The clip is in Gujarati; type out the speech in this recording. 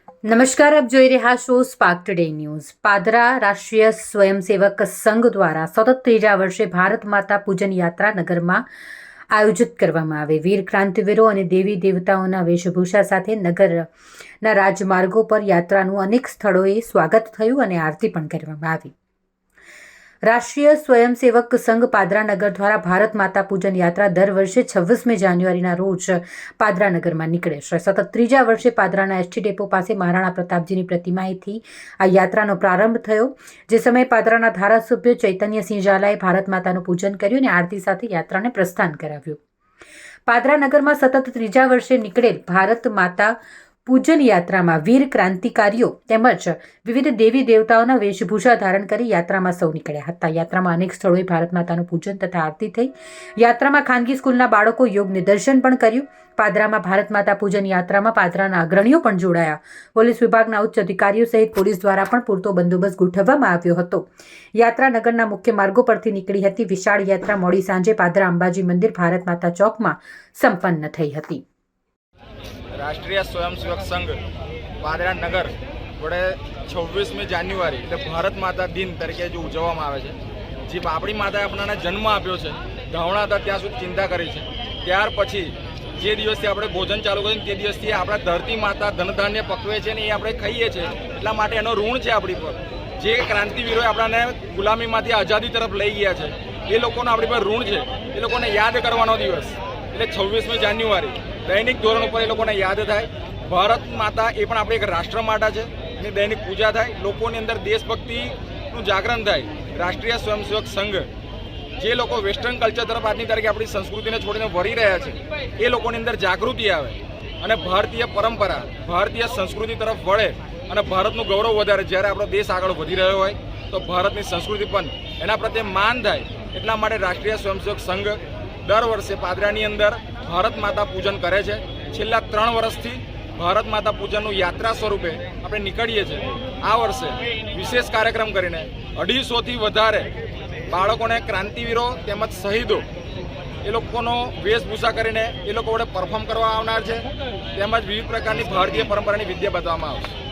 નમસ્કાર, આપ જોઈ રહ્યા છો સ્પાર્ક ટુડે ન્યૂઝ। પાદરા રાષ્ટ્રીય સ્વયંસેવક સંઘ દ્વારા સતત ત્રીજા વર્ષે ભારત માતા પૂજન યાત્રા નગરમાં આયોજિત કરવામાં આવે। વીર ક્રાંતિવીરો અને દેવી દેવતાઓના વેશભૂષા સાથે નગરના રાજમાર્ગો પર યાત્રાનું અનેક સ્થળોએ સ્વાગત થયું અને આરતી પણ કરવામાં આવી। રાષ્ટ્રીય સ્વયંસેવક સંઘ પાદરા નગર દ્વારા ભારત માતા પૂજન યાત્રા દર વર્ષે 26મી જાન્યુઆરીના રોજ પાદરા નગરમાં નીકળે છે। સતત ત્રીજા વર્ષે પાદરાના એસટી ડેપો પાસે મહારાણા પ્રતાપજીની પ્રતિમાએથી આ યાત્રાનો પ્રારંભ થયો। જે સમયે પાદરાના ધારાસભ્ય ચૈતન્યસિંહ ઝાલાએ ભારત માતાનું પૂજન કર્યું અને આરતી સાથે યાત્રાને પ્રસ્થાન કરાવ્યું। પાદરા નગરમાં સતત ત્રીજા વર્ષે નીકળેલ ભારત માતા પૂજન યાત્રામાં વીર ક્રાંતિકારીઓ તેમજ વિવિધ દેવી દેવતાઓના વેશભૂષા ધારણ કરી યાત્રામાં સૌ નીકળ્યા હતા। યાત્રામાં અનેક સ્થળોએ ભારત માતાનું પૂજન તથા આરતી થઈ। યાત્રામાં ખાનગી સ્કૂલના બાળકો યોગ નિદર્શન પણ કર્યું। પાદરામાં ભારત માતા પૂજન યાત્રામાં પાદરાના અગ્રણીઓ પણ જોડાયા। પોલીસ વિભાગના ઉચ્ચ અધિકારીઓ સહિત પોલીસ દ્વારા પણ પૂરતો બંદોબસ્ત ગોઠવવામાં આવ્યો હતો। યાત્રા નગરના મુખ્ય માર્ગો પરથી નીકળી હતી। વિશાળ યાત્રા મોડી સાંજે પાદરા અંબાજી મંદિર ભારત માતા ચોકમાં સંપન્ન થઈ હતી। રાષ્ટ્રીય સ્વયંસેવક સંઘ પાદરા નગર વડે 26મી જાન્યુઆરી એટલે ભારત માતા દિન તરીકે જે ઉજવવામાં આવે છે। જે આપણી માતાએ આપણને જન્મ આપ્યો છે, ધાવણા હતા ત્યાં સુધી ચિંતા કરી છે, ત્યાર પછી જે દિવસથી આપણે ભોજન ચાલુ કર્યું તે દિવસથી આપણા ધરતી માતા ધનધાન્ય પકવે છે ને એ આપણે ખાઈએ છીએ, એટલા માટે એનો ઋણ છે આપણી પર। જે ક્રાંતિવીરોએ આપણને ગુલામીમાંથી આઝાદી તરફ લઈ ગયા છે એ લોકોનો આપણી પર ઋણ છે। એ લોકોને યાદ કરવાનો દિવસ એટલે 26મી જાન્યુઆરી દૈનિક ધોરણ ઉપર એ લોકોને યાદ થાય। ભારત માતા એ પણ આપણે એક રાષ્ટ્ર માતા છે, એની દૈનિક પૂજા થાય, લોકોની અંદર દેશભક્તિનું જાગરણ થાય। રાષ્ટ્રીય સ્વયંસેવક સંઘ જે લોકો વેસ્ટર્ન કલ્ચર તરફ આજની તારીખે આપણી સંસ્કૃતિને છોડીને વળી રહ્યા છે એ લોકોની અંદર જાગૃતિ આવે અને ભારતીય પરંપરા ભારતીય સંસ્કૃતિ તરફ વળે અને ભારતનું ગૌરવ વધારે। જ્યારે આપણો દેશ આગળ વધી રહ્યો હોય તો ભારતની સંસ્કૃતિ પણ એના પ્રત્યે માન થાય। એટલા માટે રાષ્ટ્રીય સ્વયંસેવક સંઘ દર વર્ષે પાદરાની અંદર ભારત માતા પૂજન કરે છે। છેલ્લા 3 વર્ષથી ભારત માતા પૂજનનું યાત્રા સ્વરૂપે આપણે નીકળીએ છીએ। આ વર્ષે વિશેષ કાર્યક્રમ કરીને 250થી વધારે બાળકોને ક્રાંતિવીરો તેમજ શહીદો એ લોકોનો વેશભૂષા કરીને એ લોકો વડે પરફોર્મ કરવા આવનાર છે, તેમજ વિવિધ પ્રકારની ભારતીય પરંપરાની વિદ્યા બતાવવામાં આવશે।